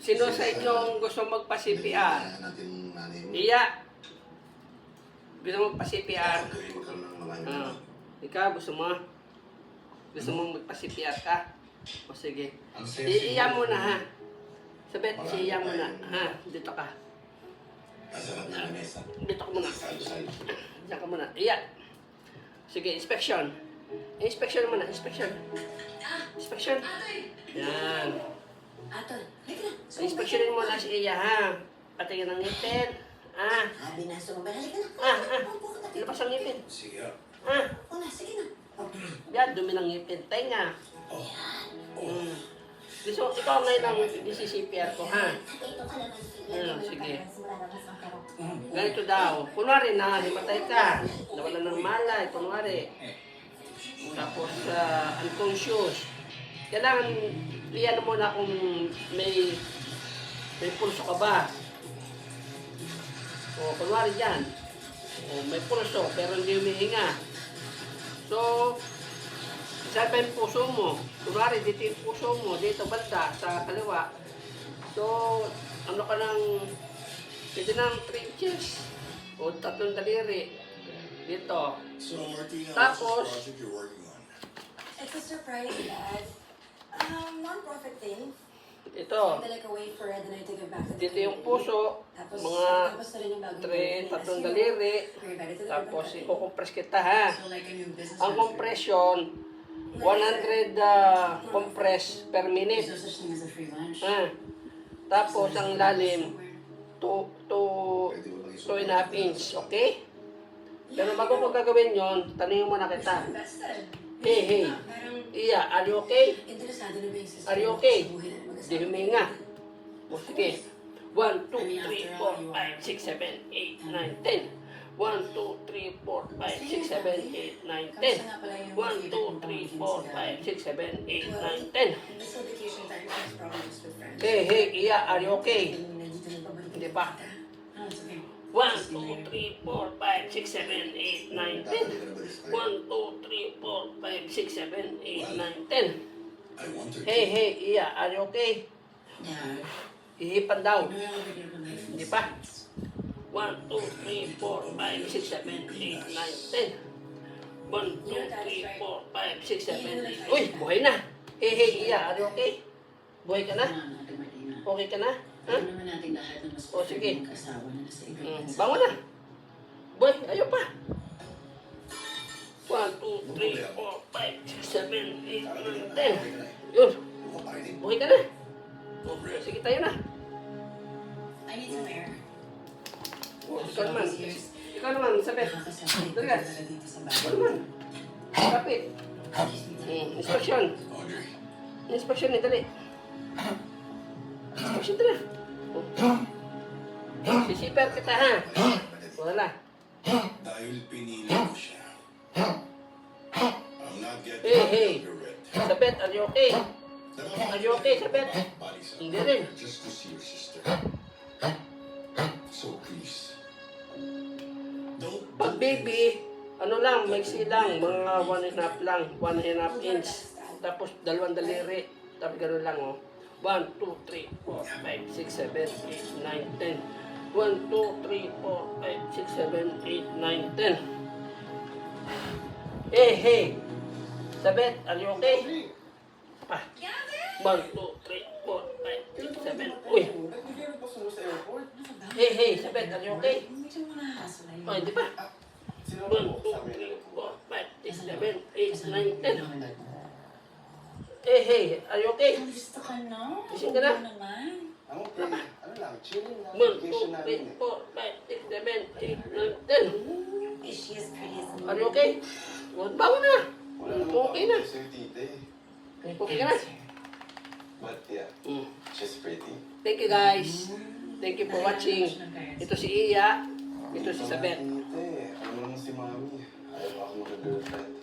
Sino sa inyong gusto magpa-CPR? Iya. Gusto mo magpa-CPR? Ikaw, gusto mo? Gusto mo magpa-CPR ka? O sige. Iya mo na ha. Sabet, iya mo na. Ha, dito ka. Dito ka muna. Diyan ka muna. Iya. Sige, inspection. Inspection muna, inspection. Inspection. Yan. Inspeksyonin mo na si Iya ha. Patingin ng ngipin. Binaso mo ba? Halika na. Ilabas ang ngipin. Sige. Sige na. Yan, dumi ng ngipin. Tenga. Gusto, ikaw ngayon ang CPR ko ha. Sige. Ganito daw. Kunwari na, himatay ka. Nawala ng malay, kunwari. Tapos, unconscious. Kailangan, iyan mo na kung may pulso ka ba. O, kunwari dyan. O, may pulso, pero hindi humihinga. So, saan pa yung puso mo? Kunwari, dito yung puso mo, dito banda, sa kaliwa. So, ano ka ng, pwede ng 3 inches. O, 3 daliri. Dito. So, Martina, Tapos, what's the project you're working on? It's a surprise, Dad. Non-profit thing. ito. Like a way for Ed and I to give back to the Dito yung community. puso, Tapos, mga tapos na rin yung bagong 3 daliri. Tapos, ikukompress kita ha. So like a new business. Ang compression, 100 compress per minute. There's no such thing as a free lunch. Tapos, ang lalim, 2.5 inch, okay? Pero bago ko gagawin yon, tanungin mo na kita. Hey, Iya, are you okay? Interesado na ba yung sister? Are you okay? Buhay na mag-asawa. Di huminga. O sige. 1, 2, 3, 4, 5, 6, 7, 8, 9, 10. 1, 2, 3, 4, 5, 6, 7, 8, 9, 10. 1, 2, 3, 4, 5, 6, 7, 8, 9, 10. This whole vacation time is probably just with friends. Hey, Iya, are you okay? Nandito na pabalik. Hindi pa. It's okay. 1, 2, 3, 4, 5, 6, 7, 8, 9, 10. 1, 2, 3, 4, 5, 6, 7, 8, 9, 10. I want her to. Hey, Iya, are you okay? Yeah. Ihipan daw. Hindi Hindi pa. 1, 2, 3, 4, 5, 6, 7, 8, 9, 10. 1, 2, 3, 4, 5, 6, 7, 8. Uy, buhay na. Hey, Iya, are you okay? Buhay ka na? Okay ka na? Ha? Ano naman natin lahat ng mas O, sige. mag-asawa na nasa ibang Bango na. Boy, ayaw pa. 1, 2, 3, 4, 5, 6, 7, 8, 9, 10. Yun, buhay ka na. O, sige tayo na. I need some air. O, ikaw naman. Ikaw naman, sabit. Nakakasabay Dali. ka talaga dito sa Ikaw bahay. naman. Kapit. Inspection. Audrey, Inspection ni, dali. Inspection dali. Sisiper kita ha. Wala. dahil pinili ko siya. I'm not getting Hey. regret. Sabit, are you okay? Are you okay, Sabit? Bodies Hindi rin. just to see your sister. So please, don't. Pag baby, ano lang, maiksi lang, mga 1.5 lang, 1.5 inch. Tapos 2 daliri. Tapos gano'n lang, oh. 1, 2, 3, 4, 5, 6, 7, 8, 9, 10. 1, 2, 3, 4, 5, 6, 7, 8, 9, 10. Hey. Sabit, are you okay? Pa. 1, 2, 3, 4, 5, 6, 7. Uy. Hey, Sabit, are you okay? Medyo mo nakakasala yun. Oh, hindi pa. 1, 2, 3, 4, 5, 6, 7, 8, 9, 10. Hey, are you okay? Gusto ka na? Gising ka na? Oo naman. Ano lang, chilling lang. 1, 2, Vacation 3, namin 4, 5, 6, 7, 8, 9, 10. Is she as pretty as me? Are you okay? Bago na. Wala naman Okay na. Sir Tita eh. Okay ka na. But yeah, she's pretty. Thank you guys. Thank you for watching. Ito si Iya. Ito si Sabet. Tita eh. Alam mo naman si Mami. Ayaw ako mag-girlfriend.